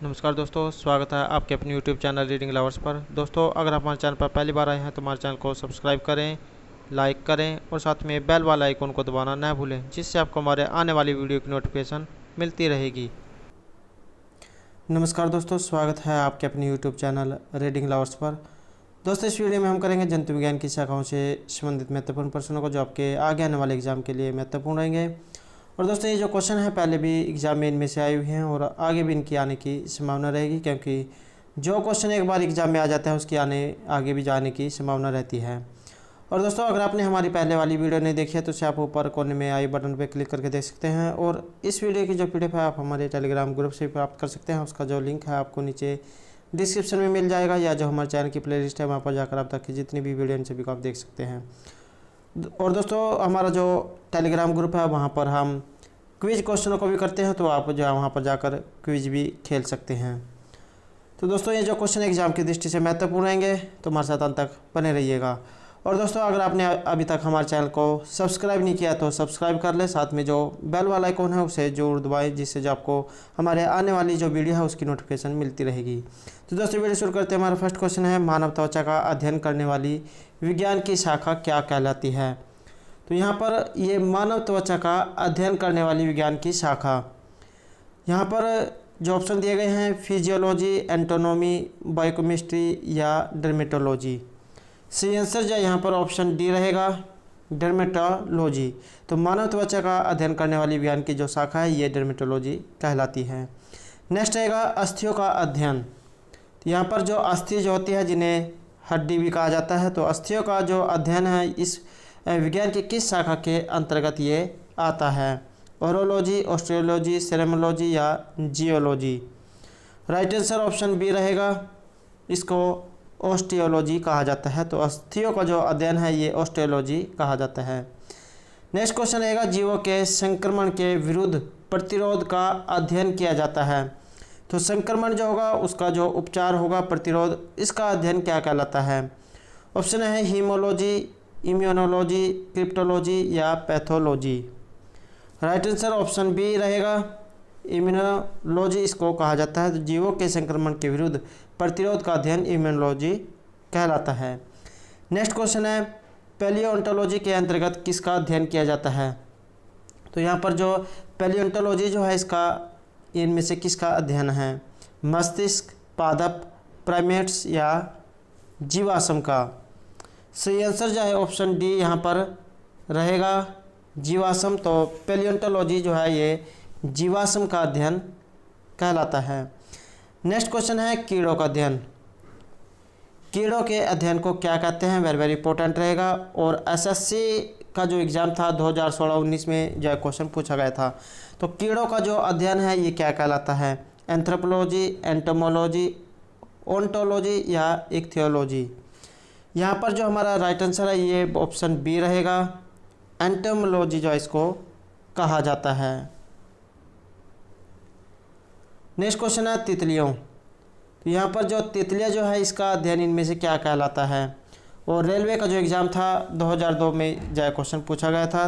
नमस्कार दोस्तों, स्वागत है आपके अपने YouTube चैनल रीडिंग लवर्स पर। दोस्तों, अगर आप हमारे चैनल पर पहली बार आए हैं तो हमारे चैनल को सब्सक्राइब करें, लाइक करें और साथ में बेल वाला आइकन को दबाना न भूलें, जिससे आपको हमारे आने वाली वीडियो की नोटिफिकेशन मिलती रहेगी। नमस्कार दोस्तों, स्वागत है आपके अपने YouTube चैनल रीडिंग लवर्स पर। दोस्तों, इस वीडियो में हम करेंगे जंतु विज्ञान की शाखाओं से संबंधित महत्वपूर्ण प्रश्नों को, जो आपके आगे आने वाले एग्जाम के लिए महत्वपूर्ण रहेंगे। और दोस्तों, ये जो क्वेश्चन है पहले भी एग्जाम में इनमें से आए हुए हैं और आगे भी इनकी आने की संभावना रहेगी, क्योंकि जो क्वेश्चन एक बार एग्जाम में आ जाता है उसकी आगे भी जाने की संभावना रहती है। और दोस्तों, अगर आपने हमारी पहले वाली वीडियो नहीं देखी है तो उसे आप ऊपर कोने में आई बटन पर क्लिक करके देख सकते हैं। और इस वीडियो की जो PDF है आप हमारे टेलीग्राम ग्रुप से प्राप्त कर सकते हैं। उसका जो लिंक है आपको नीचे डिस्क्रिप्शन में मिल जाएगा, या जो हमारे चैनल की प्लेलिस्ट है वहाँ पर जाकर आप तक की जितनी भी वीडियो इन सभी को आप देख सकते हैं। और दोस्तों, हमारा जो टेलीग्राम ग्रुप है वहाँ पर हम क्विज क्वेश्चनों को भी करते हैं, तो आप जो है वहाँ पर जाकर क्विज भी खेल सकते हैं। तो दोस्तों, ये जो क्वेश्चन एग्जाम की दृष्टि से महत्वपूर्ण रहेंगे, तो हमारे साथ अंत तक बने रहिएगा। और दोस्तों, अगर आपने अभी तक हमारे चैनल को सब्सक्राइब नहीं किया तो सब्सक्राइब कर ले, साथ में जो बेल वाला आइकॉन है उसे जरूर दबाएं, जिससे जो आपको हमारे आने वाली जो वीडियो है उसकी नोटिफिकेशन मिलती रहेगी। तो दोस्तों, वीडियो शुरू करते हैं। हमारा फर्स्ट क्वेश्चन है, मानव त्वचा का अध्ययन करने वाली विज्ञान की शाखा क्या कहलाती है? तो यहाँ पर ये मानव त्वचा का अध्ययन करने वाली विज्ञान की शाखा, यहाँ पर जो ऑप्शन दिए गए हैं फिजियोलॉजी, एंटोनॉमी, बायोकेमिस्ट्री या डर्मेटोलॉजी। सही आंसर जो यहाँ पर ऑप्शन डी रहेगा, डर्मेटोलॉजी। तो मानव त्वचा का अध्ययन करने वाली विज्ञान की जो शाखा है ये डर्मेटोलॉजी कहलाती है। नेक्स्ट रहेगा अस्थियों का अध्ययन। तो यहाँ पर जो अस्थि जो होती है जिन्हें हड्डी भी कहा जाता है, तो अस्थियों का जो अध्ययन है इस विज्ञान की किस शाखा के अंतर्गत ये आता है? ओरोलॉजी, ऑस्ट्रियोलॉजी, सेरेमोलॉजी या geology. Right answer option B रहेगा, इसको ऑस्टियोलॉजी कहा जाता है। तो अस्थियों का जो अध्ययन है ये ऑस्टियोलॉजी कहा जाता है। नेक्स्ट क्वेश्चन रहेगा, जीवों के संक्रमण के विरुद्ध प्रतिरोध का अध्ययन किया जाता है। तो संक्रमण जो होगा उसका जो उपचार होगा, प्रतिरोध, इसका अध्ययन क्या कहलाता है? ऑप्शन है हीमोलॉजी, इम्यूनोलॉजी, क्रिप्टोलॉजी या pathology. Right answer option B रहेगा, इम्यूनोलॉजी इसको कहा जाता है। तो जीवों के संक्रमण के विरुद्ध प्रतिरोध का अध्ययन इम्यूनोलॉजी कहलाता है। नेक्स्ट क्वेश्चन है, पैलियोंटोलॉजी के अंतर्गत किसका अध्ययन किया जाता है? तो यहाँ पर जो पैलियोंटोलॉजी जो है इसका इनमें से किसका अध्ययन है? मस्तिष्क, पादप, प्राइमेट्स या जीवाश्म का। सही आंसर जो है ऑप्शन डी यहाँ पर रहेगा, जीवाश्म। तो पैलियोंटोलॉजी जो है ये जीवाश्म का अध्ययन कहलाता है। नेक्स्ट क्वेश्चन है, कीड़ों का अध्ययन। कीड़ों के अध्ययन को क्या कहते हैं? वेरी वेरी इंपॉर्टेंट रहेगा। और SSC का जो एग्ज़ाम था 2016-19 में जो क्वेश्चन पूछा गया था, तो कीड़ों का जो अध्ययन है ये क्या कहलाता है? एंथ्रोपोलॉजी, एंटोमोलॉजी, ओंटोलॉजी या इक्थियोलॉजी। यहाँ पर जो हमारा राइट आंसर है ये ऑप्शन बी रहेगा, एंटोमोलॉजी जो इसको कहा जाता है। नेक्स्ट क्वेश्चन है, तितलियों। तो यहाँ पर जो तितलियाँ जो है इसका अध्ययन इनमें से क्या कहलाता है? और रेलवे का जो एग्ज़ाम था 2002 में जो क्वेश्चन पूछा गया था,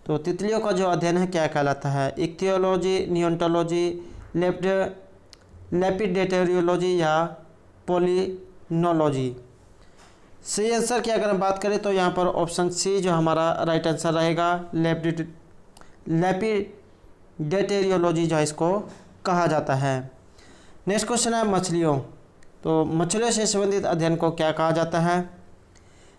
तो तितलियों का जो अध्ययन है क्या कहलाता है? इक्थियोलॉजी, नियोंटोलॉजी, लेपिडेटेरियोलॉजी या पोलिनोलॉजी। सही आंसर की अगर हम बात करें तो यहाँ पर ऑप्शन सी जो हमारा राइट आंसर रहेगा, लेपिडेटेरियोलॉजी जो इसको कहा जाता है। नेक्स्ट क्वेश्चन है, मछलियों। तो मछलियों से संबंधित अध्ययन को क्या कहा जाता है?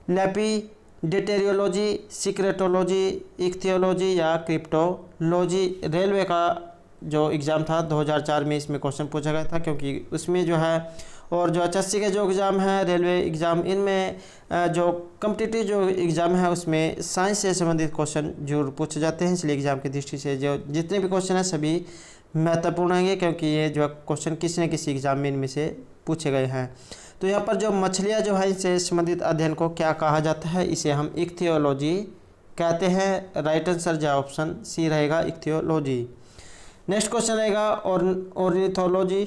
लेपिडेटेरियोलॉजी, सिक्रेटोलॉजी, इक्थियोलॉजी या क्रिप्टोलॉजी। रेलवे का जो एग्ज़ाम था 2004 में इसमें क्वेश्चन पूछा गया था, क्योंकि उसमें जो है और जो HSC के जो एग्ज़ाम है, रेलवे एग्ज़ाम, इनमें जो कम्पिटिटिव जो एग्ज़ाम है उसमें साइंस से संबंधित क्वेश्चन जरूर पूछे जाते हैं। इसलिए एग्ज़ाम की दृष्टि से जो जितने भी क्वेश्चन हैं सभी महत्वपूर्ण होंगे, क्योंकि ये जो क्वेश्चन किसी न किसी एग्ज़ाम में इनमें से पूछे गए हैं। तो यहाँ पर जो मछलियाँ जो है इनसे संबंधित अध्ययन को क्या कहा जाता है? इसे हम इक्थियोलॉजी कहते हैं। राइट आंसर जो ऑप्शन सी रहेगा, इक्थियोलॉजी। नेक्स्ट क्वेश्चन रहेगा, ऑर्निथोलॉजी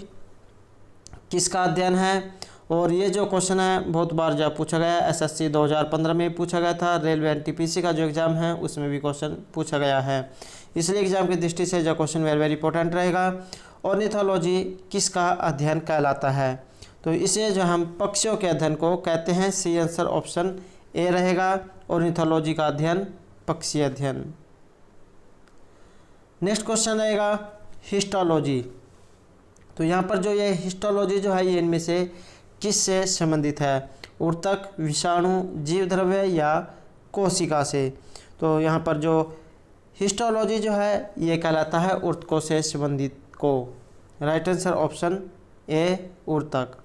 किसका अध्ययन है? और ये जो क्वेश्चन है बहुत बार जो पूछा गया है, SSC 2015 में पूछा गया था। रेलवे NTPC का जो एग्ज़ाम है उसमें भी क्वेश्चन पूछा गया है, इसलिए एग्ज़ाम की दृष्टि से जो क्वेश्चन वेरी वेरी इंपॉर्टेंट रहेगा। ऑर्निथोलॉजी किसका अध्ययन कहलाता है? तो इसे जो हम पक्षियों के अध्ययन को कहते हैं। सी आंसर ऑप्शन ए रहेगा। ऑर्निथोलॉजी का अध्ययन पक्षी अध्ययन। नेक्स्ट क्वेश्चन रहेगा हिस्टोलॉजी। तो यहाँ पर जो ये हिस्टोलॉजी जो है ये इनमें से किससे संबंधित है? ऊतक, विषाणु, जीवद्रव्य या कोशिका से? तो यहाँ पर जो हिस्टोलॉजी जो है ये कहलाता है ऊतकों से संबंधित को। राइट आंसर ऑप्शन ए ऊतक।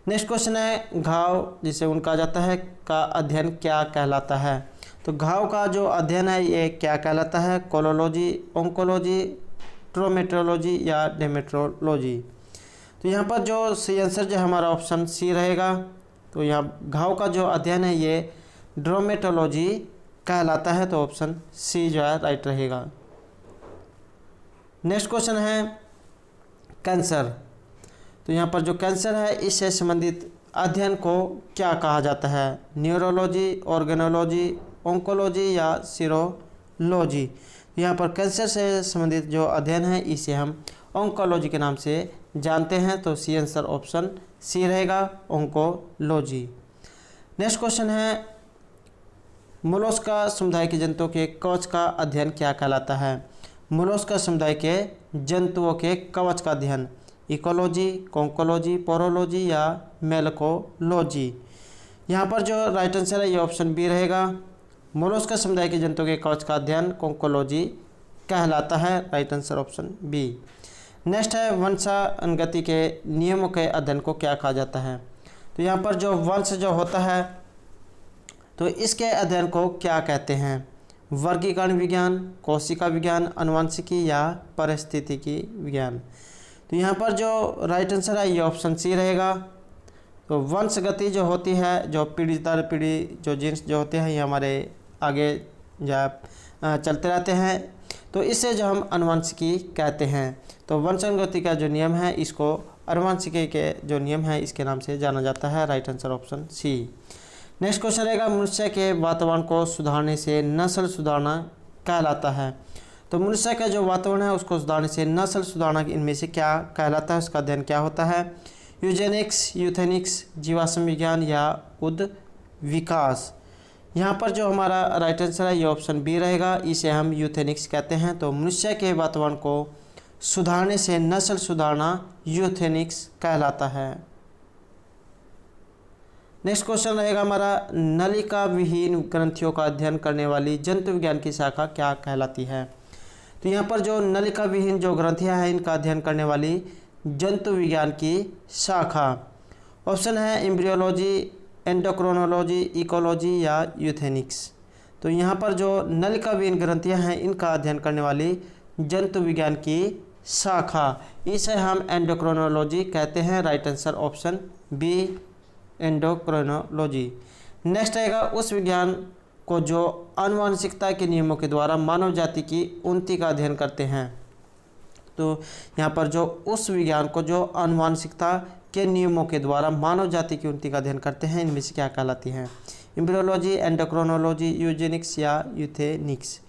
नेक्स्ट क्वेश्चन है घाव जिसे उन कहा जाता है का अध्ययन क्या कहलाता है? तो घाव का जो अध्ययन है ये क्या कहलाता है? कोलोलॉजी, ओंकोलॉजी, ट्रोमेटोलॉजी या डेमेट्रोलॉजी? तो यहाँ पर जो सी आंसर जो हमारा ऑप्शन सी रहेगा। तो यहाँ घाव का जो अध्ययन है ये ड्रोमेटोलॉजी कहलाता है। तो ऑप्शन सी जो है राइट रहेगा। नेक्स्ट क्वेश्चन है कैंसर। तो यहाँ पर जो कैंसर है इससे संबंधित अध्ययन को क्या कहा जाता है? न्यूरोलॉजी, ऑर्गेनोलॉजी, ओंकोलॉजी या सीरोलॉजी? यहाँ पर कैंसर से संबंधित जो अध्ययन है इसे हम ओंकोलॉजी के नाम से जानते हैं। तो सी आंसर ऑप्शन सी रहेगा, ओंकोलॉजी। नेक्स्ट क्वेश्चन है मोलस्का समुदाय के जंतुओं के कवच का अध्ययन क्या कहलाता है? मोलस्का समुदाय के जंतुओं के कवच का अध्ययन इकोलॉजी, कॉन्कोलॉजी, पोरोलॉजी या मेलकोलॉजी? यहाँ पर जो राइट आंसर है ये ऑप्शन बी रहेगा। मोलस्का समुदाय के जंतुओं के कवच का अध्ययन कॉन्कोलॉजी कहलाता है। Right answer option B. Next है वंशानुगति के नियमों के अध्ययन को क्या कहा जाता है? तो यहाँ पर जो वंश जो होता है तो इसके अध्ययन को क्या कहते हैं? वर्गीकरण विज्ञान, कोशिका विज्ञान, आनुवंशिकी या पारिस्थितिकी विज्ञान? तो यहाँ पर जो राइट आंसर है ये ऑप्शन सी रहेगा। तो वंशगति जो होती है, जो पीढ़ी दर पीढ़ी जो जीन्स जो होते हैं ये हमारे आगे चलते रहते हैं, तो इसे जो हम आनुवंशिकी कहते हैं। तो वंशानुगति का जो नियम है इसको आनुवंशिकी के जो नियम है इसके नाम से जाना जाता है। Right answer option C. Next question रहेगा मनुष्य के वातावरण को सुधारने से नस्ल सुधारना कहलाता है? तो मनुष्य का जो वातावरण है उसको सुधारने से नस्ल सुधारना इनमें से क्या कहलाता है? उसका अध्ययन क्या होता है? यूजेनिक्स, यूथेनिक्स, जीवाश्म विज्ञान या उद्विकास? यहाँ पर जो हमारा राइट आंसर है ये ऑप्शन बी रहेगा। इसे हम यूथेनिक्स कहते हैं। तो मनुष्य के वातावरण को सुधारने से नस्ल सुधारना यूथेनिक्स कहलाता है। नेक्स्ट क्वेश्चन रहेगा हमारा नलिका विहीन ग्रंथियों का अध्ययन करने वाली जंतु विज्ञान की शाखा क्या कहलाती है? तो यहाँ पर जो नलिका विहीन जो ग्रंथियाँ हैं इनका अध्ययन करने वाली जंतु विज्ञान की शाखा ऑप्शन है एम्ब्रियोलॉजी, एंडोक्रोनोलॉजी, इकोलॉजी या यूथेनिक्स? तो यहाँ पर जो नलिका विहीन ग्रंथियाँ हैं इनका अध्ययन करने वाली जंतु विज्ञान की शाखा इसे हम एंडोक्रोनोलॉजी कहते हैं। Right answer option B endocrinology. Next आएगा उस विज्ञान को जो आनुवंशिकता के नियमों के द्वारा मानव जाति की उन्नति का अध्ययन करते हैं। तो यहाँ पर जो उस विज्ञान को जो आनुवंशिकता के नियमों के द्वारा मानव जाति की उन्नति का अध्ययन करते हैं इनमें से क्या कहलाती हैं? एम्ब्रियोलॉजी, एंडोक्रोनोलॉजी, यूजेनिक्स या यूथेनिक्स?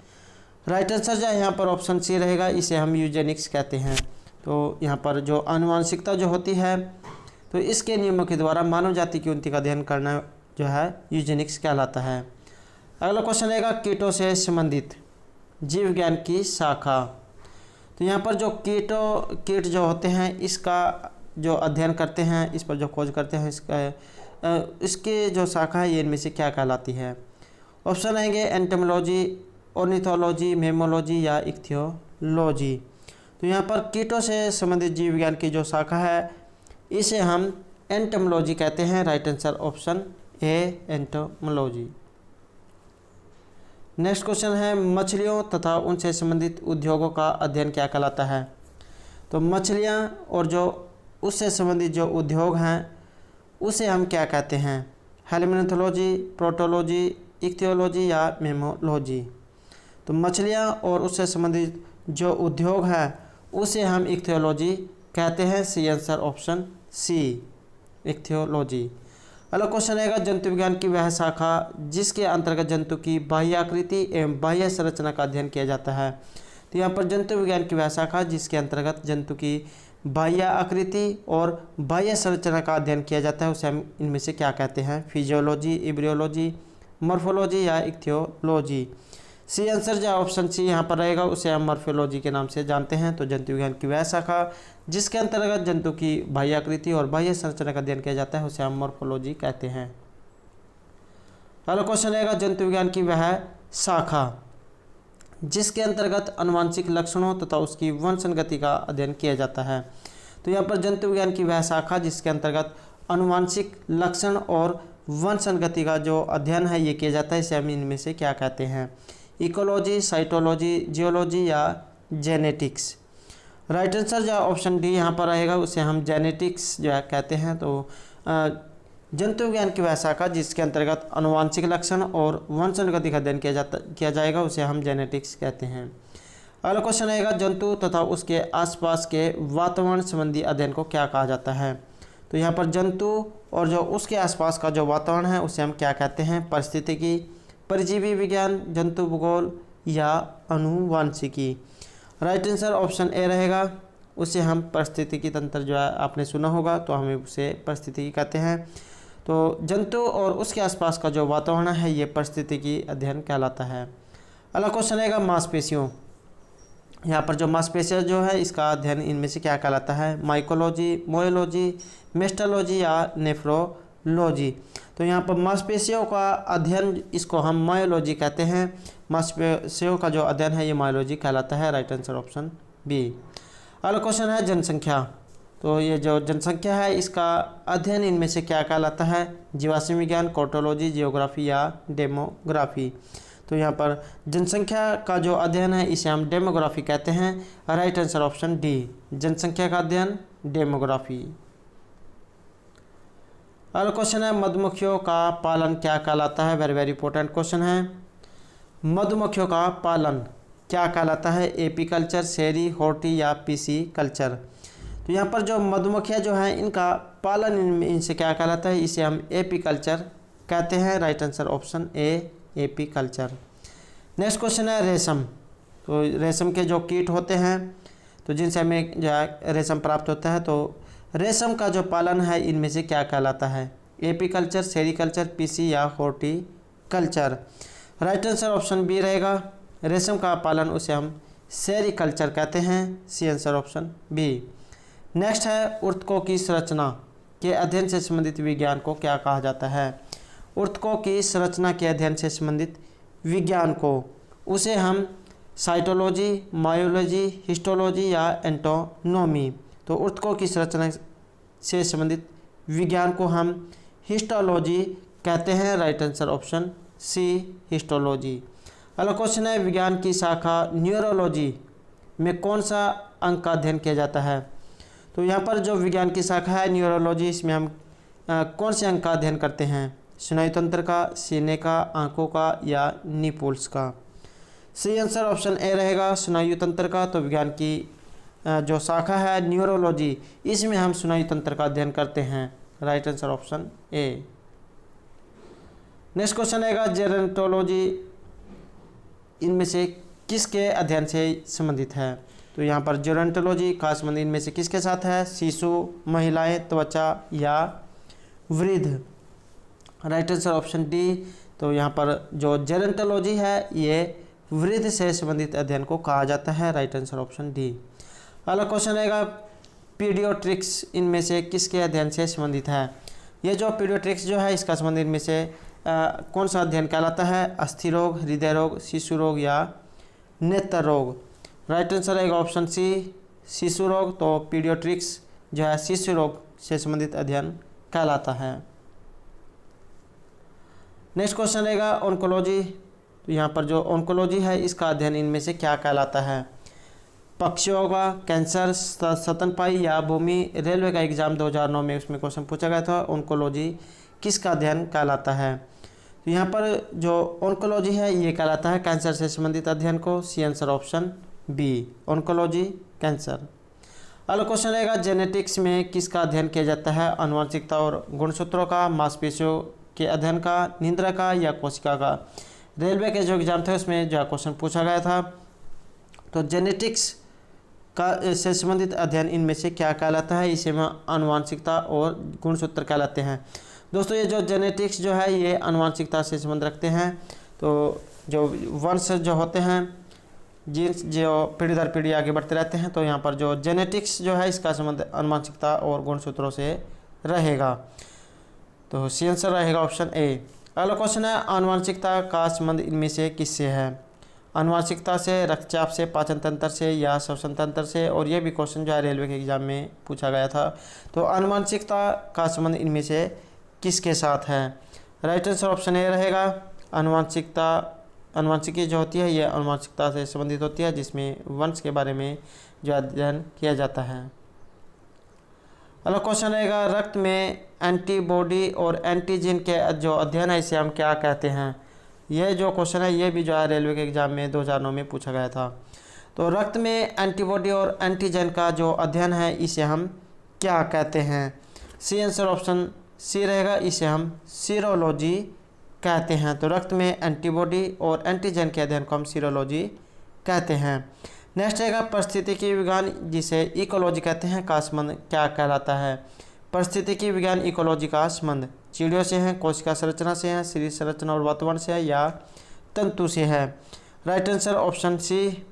राइट आंसर जो है यहाँ पर ऑप्शन सी रहेगा। इसे हम यूजेनिक्स कहते हैं। तो यहाँ पर जो आनुवंशिकता जो होती है तो इसके नियमों के द्वारा मानव जाति की उन्नति का अध्ययन करना जो है यूजेनिक्स कहलाता है। अगला क्वेश्चन रहेगा कीटों से संबंधित जीव विज्ञान की शाखा। तो यहाँ पर जो कीट जो होते हैं इसका जो अध्ययन करते हैं, इस पर जो खोज करते हैं, इसके जो शाखा है ये इनमें से क्या कहलाती है? ऑप्शन आएंगे एंटोमोलॉजी, ऑर्निथोलॉजी, मेमोलॉजी या इक्थियोलॉजी? तो यहाँ पर कीटों से संबंधित जीव विज्ञान की जो शाखा है इसे हम एंटोमोलॉजी कहते हैं। Right answer option A entomology. Next question है मछलियों तथा उनसे संबंधित उद्योगों का अध्ययन क्या कहलाता है? तो मछलियाँ और जो उससे संबंधित जो उद्योग हैं उसे हम क्या कहते हैं? हेलमिनथोलॉजी, प्रोटोलॉजी, इक्थियोलॉजी या मेमोलॉजी? तो मछलियाँ और उससे संबंधित जो उद्योग है उसे हम इक्थियोलॉजी कहते हैं। See answer option C ichthyology. अगला क्वेश्चन रहेगा जंतु विज्ञान की वह शाखा जिसके अंतर्गत जंतु की बाह्य आकृति एवं बाह्य संरचना का अध्ययन किया जाता है। तो यहाँ पर जंतु विज्ञान की वह शाखा जिसके अंतर्गत जंतु की बाह्य आकृति और बाह्य संरचना का अध्ययन किया जाता है उसे हम इनमें से क्या कहते हैं? फिजियोलॉजी, एम्ब्रियोलॉजी, मॉर्फोलॉजी या इक्थियोलॉजी। सी आंसर जो ऑप्शन सी यहाँ पर रहेगा उसे हम मॉर्फोलॉजी के नाम से जानते हैं। तो जंतु विज्ञान की वह शाखा जिसके अंतर्गत जंतु की बाह्य आकृति और बाह्य संरचना का अध्ययन किया जाता है उसे हम मॉर्फोलॉजी कहते हैं। अगला क्वेश्चन रहेगा जंतु विज्ञान की वह शाखा जिसके अंतर्गत आनुवंशिक लक्षणों तथा उसकी वंशगति का अध्ययन किया जाता है। तो यहाँ पर जंतु विज्ञान की वह शाखा जिसके अंतर्गत आनुवंशिक लक्षण और वंशगति का जो अध्ययन है ये किया जाता है इसे हम इनमें से क्या कहते हैं? इकोलॉजी, साइटोलॉजी, जियोलॉजी या जेनेटिक्स। राइट आंसर जो ऑप्शन डी यहाँ पर रहेगा उसे हम जेनेटिक्स जो है कहते हैं। तो जंतु विज्ञान की वह शाखा जिसके अंतर्गत आनुवंशिक लक्षण और वंशगति का अध्ययन किया जाएगा उसे हम जेनेटिक्स कहते हैं। अगला क्वेश्चन रहेगा जंतु तथा उसके आसपास के वातावरण संबंधी अध्ययन को क्या कहा जाता है? तो यहाँ पर जंतु और जो उसके आसपास का जो वातावरण है उसे हम क्या कहते हैं? पारिस्थितिकी, परजीवी विज्ञान, जंतु भूगोल या आनुवंशिकी। राइट आंसर ऑप्शन ए रहेगा, उसे हम पारिस्थितिकी तंत्र जो है आपने सुना होगा तो हमें उसे पारिस्थितिकी कहते हैं। तो जंतु और उसके आसपास का जो वातावरण है ये पारिस्थितिकी अध्ययन कहलाता है। अगला क्वेश्चन रहेगा मांसपेशियों। यहाँ पर जो मांसपेशियाँ जो है इसका अध्ययन इनमें से क्या कहलाता है? माइकोलॉजी, मोयोलॉजी, मेस्टोलॉजी या नेफ्रोलॉजी। तो यहाँ पर मांसपेशियों का अध्ययन इसको हम मायोलॉजी कहते हैं। मांसपेशियों का जो अध्ययन है ये मायोलॉजी कहलाता है। Right answer option B. अगला क्वेश्चन है जनसंख्या। तो ये जो जनसंख्या है इसका अध्ययन इनमें से क्या कहलाता है? जीवाश्म विज्ञान, कोर्टोलॉजी, जियोग्राफी या डेमोग्राफी। तो यहाँ पर जनसंख्या का जो अध्ययन है इसे हम डेमोग्राफी कहते हैं। राइट आंसर ऑप्शन डी, जनसंख्या का अध्ययन डेमोग्राफी। अगला क्वेश्चन है मधुमक्खियों का पालन क्या कहलाता है? वेरी वेरी इंपॉर्टेंट क्वेश्चन है। मधुमक्खियों का पालन क्या कहलाता है? एपीकल्चर, सेरी, हॉर्टी या पीसी कल्चर। तो यहाँ पर जो मधुमक्खियाँ जो हैं इनका पालन इनसे क्या कहलाता है? इसे हम एपीकल्चर कहते हैं। Right answer option A, apiculture. Next question है रेशम। तो रेशम के जो कीट होते हैं तो जिनसे हमें जो है रेशम प्राप्त होता है, तो रेशम का जो पालन है इनमें से क्या कहलाता है? एपीकल्चर, सेरीकल्चर, पीसी या horticulture. Right answer option B रहेगा, रेशम का पालन उसे हम सेरीकल्चर कहते हैं। See answer option B. Next है ऊतकों की संरचना के अध्ययन से संबंधित विज्ञान को क्या कहा जाता है? ऊतकों की संरचना के अध्ययन से संबंधित विज्ञान को उसे हम साइटोलॉजी, मायोलॉजी, हिस्टोलॉजी या एंटोनोमी। तो ऊतकों की संरचना से संबंधित विज्ञान को हम हिस्टोलॉजी कहते हैं। Right answer option C, histology. अगला क्वेश्चन है विज्ञान की शाखा न्यूरोलॉजी में कौन सा अंग का अध्ययन किया जाता है? तो यहाँ पर जो विज्ञान की शाखा है न्यूरोलॉजी इसमें हम कौन से अंग का अध्ययन करते हैं? स्नायु तंत्र का, सीने का, आंखों का या निपुल्स का। सी आंसर ऑप्शन ए रहेगा, स्नायु तंत्र का। तो विज्ञान की जो शाखा है न्यूरोलॉजी इसमें हम स्नायु तंत्र का अध्ययन करते हैं। Right answer option A. Next question रहेगा जेरोंटोलॉजी इनमें से किसके अध्ययन से संबंधित है? तो यहाँ पर जेरोंटोलॉजी का संबंध इनमें से किसके साथ है? शिशु, महिलाएं, त्वचा या वृद्ध। Right answer option D. तो यहाँ पर जो जेरोंटोलॉजी है ये वृद्ध से संबंधित अध्ययन को कहा जाता है। Right answer option D. अगला क्वेश्चन रहेगा पीडियाट्रिक्स इनमें से किसके अध्ययन से संबंधित है? ये जो पीडियाट्रिक्स जो है इसका संबंध इनमें से कौन सा अध्ययन कहलाता है? अस्थि रोग, हृदय रोग, शिशु रोग या नेत्र रोग। राइट आंसर रहेगा ऑप्शन सी, शिशु रोग। तो पीडियाट्रिक्स जो है शिशु रोग से संबंधित अध्ययन कहलाता है। नेक्स्ट क्वेश्चन रहेगा ऑन्कोलॉजी। तो यहाँ पर जो ऑन्कोलॉजी है इसका अध्ययन इनमें से क्या कहलाता है? पक्षियों का, कैंसर, स्तनपायी या भूमि। रेलवे का एग्जाम 2009 में उसमें क्वेश्चन पूछा गया था ऑन्कोलॉजी किसका अध्ययन कहलाता है? तो यहाँ पर जो ऑन्कोलॉजी है ये कहलाता है कैंसर से संबंधित अध्ययन को। See answer option B, oncology cancer. अगला क्वेश्चन रहेगा जेनेटिक्स में किसका अध्ययन किया जाता है? आनुवंशिकता और गुणसूत्रों का, मांसपेशियों के अध्ययन का, निंद्रा का या कोशिका का। रेलवे के जो एग्जाम थे उसमें जो क्वेश्चन पूछा गया था। तो जेनेटिक्स का से संबंधित अध्ययन इनमें से क्या कहलाता है? इसे में आनुवांशिकता और गुणसूत्र कहलाते हैं। दोस्तों ये जो जेनेटिक्स जो है ये आनुवांशिकता से संबंध रखते हैं। तो जो वंश जो होते हैं, जीन्स जो पीढ़ी दर पीढ़ी आगे बढ़ते रहते हैं, तो यहाँ पर जो जेनेटिक्स जो है इसका संबंध आनुवांशिकता और गुणसूत्रों से रहेगा। तो सी आंसर रहेगा ऑप्शन ए। अगला क्वेश्चन है, आनुवांशिकता का संबंध इनमें से किससे है? आनुवांशिकता से, रक्तचाप से, पाचन तंत्र से या श्वसन तंत्र से? और ये भी क्वेश्चन जो है रेलवे के एग्जाम में पूछा गया था। तो आनुवांशिकता का संबंध इनमें से किसके साथ है? राइट आंसर ऑप्शन ए रहेगा। आनुवांशिकी जो होती है ये आनुवांशिकता से संबंधित होती है, जिसमें वंश के बारे में जो अध्ययन किया जाता है। अगला क्वेश्चन रहेगा, रक्त में एंटीबॉडी और एंटीजन के जो अध्ययन है इसे हम क्या कहते हैं? यह जो क्वेश्चन है ये भी जो है रेलवे के एग्जाम में 2009 में पूछा गया था। तो रक्त में एंटीबॉडी और एंटीजन का जो अध्ययन है इसे हम क्या कहते हैं? सी आंसर ऑप्शन सी रहेगा, इसे हम सीरोलॉजी कहते हैं। तो रक्त में एंटीबॉडी और एंटीजन के अध्ययन को हम सीरोलॉजी कहते हैं। नेक्स्ट रहेगा, परिस्थितिकी विज्ञान जिसे इकोलॉजी कहते हैं का संबंध क्या कहलाता है? परिस्थितिकी विज्ञान इकोलॉजी का संबंध चिड़ियों से है, कोशिका संरचना से है, शरीर संरचना और वातावरण से है या तंतु से है? राइट आंसर ऑप्शन सी,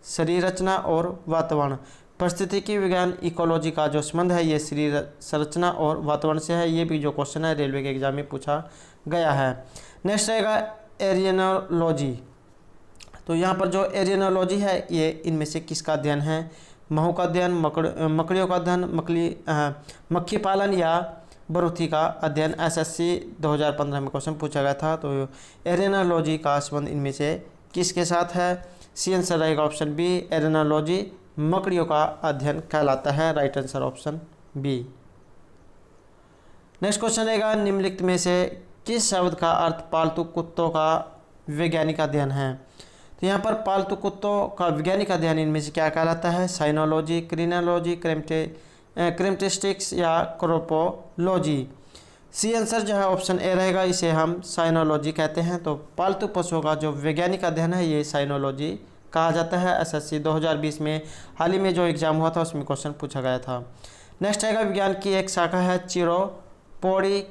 शरीर रचना और वातावरण। परिस्थितिकी विज्ञान इकोलॉजी का जो संबंध है ये शरीर संरचना और वातावरण से है। ये भी जो क्वेश्चन है रेलवे के एग्जाम में पूछा गया है। नेक्स्ट रहेगा एरियनोलॉजी। तो यहाँ पर जो एरियनोलॉजी है ये इनमें से किसका अध्ययन है? महू का अध्ययन, मकड़ियों का अध्ययन, मक्खी पालन या बरूथी का अध्ययन? एसएससी 2015 में क्वेश्चन पूछा गया था। तो एरियनोलॉजी का संबंध इनमें से किसके साथ है? सी आंसर रहेगा ऑप्शन बी, एरियनोलॉजी मकड़ियों का अध्ययन कहलाता है। Right answer option B. Next question रहेगा, निम्नलिखित में से किस शब्द का अर्थ पालतू कुत्तों का वैज्ञानिक अध्ययन है? तो यहाँ पर पालतू कुत्तों का वैज्ञानिक अध्ययन इनमें से क्या कहलाता है? साइनोलॉजी, क्रिनोलॉजी, क्रेमटेस्टिक्स या क्रोपोलॉजी? सी आंसर जो है ऑप्शन ए रहेगा, इसे हम साइनोलॉजी कहते हैं। तो पालतू पशुओं का जो वैज्ञानिक अध्ययन है ये साइनोलॉजी कहा जाता है। एसएससी 2020 में हाल ही में जो एग्जाम हुआ था उसमें क्वेश्चन पूछा गया था। नेक्स्ट आएगा, विज्ञान की एक शाखा है चिरोपोडी,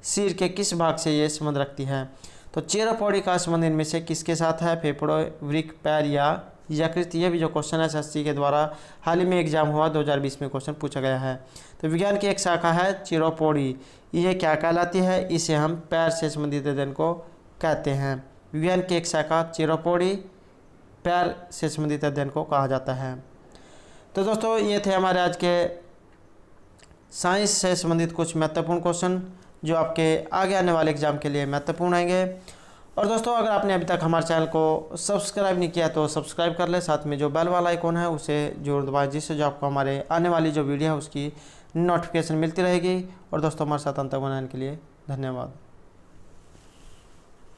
सिर के किस भाग से ये संबंध रखती है? तो चिरोपोडी का संबंध इनमें से किसके साथ है? फेफड़ों, वृक्क, पैर या यकृत? ये भी जो क्वेश्चन है एसएससी के द्वारा हाल ही में एग्जाम हुआ 2020 में क्वेश्चन पूछा गया है। तो विज्ञान की एक शाखा है चिरोपोडी, ये क्या कहलाती है? इसे हम पैर से संबंधित अध्ययन को कहते हैं। विज्ञान की एक शाखा चिरोपोडी पैर से संबंधित अध्ययन को कहा जाता है। तो दोस्तों ये थे हमारे आज के साइंस से संबंधित कुछ महत्वपूर्ण क्वेश्चन जो आपके आगे आने वाले एग्जाम के लिए महत्वपूर्ण आएंगे। और दोस्तों अगर आपने अभी तक हमारे चैनल को सब्सक्राइब नहीं किया तो सब्सक्राइब कर ले, साथ में जो बेल वाला आइकॉन है उसे जरूर दबाएं, जिससे जो आपको हमारे आने वाली जो वीडियो है उसकी नोटिफिकेशन मिलती रहेगी। और दोस्तों हमारे साथ अंत तक बनाने के लिए धन्यवाद।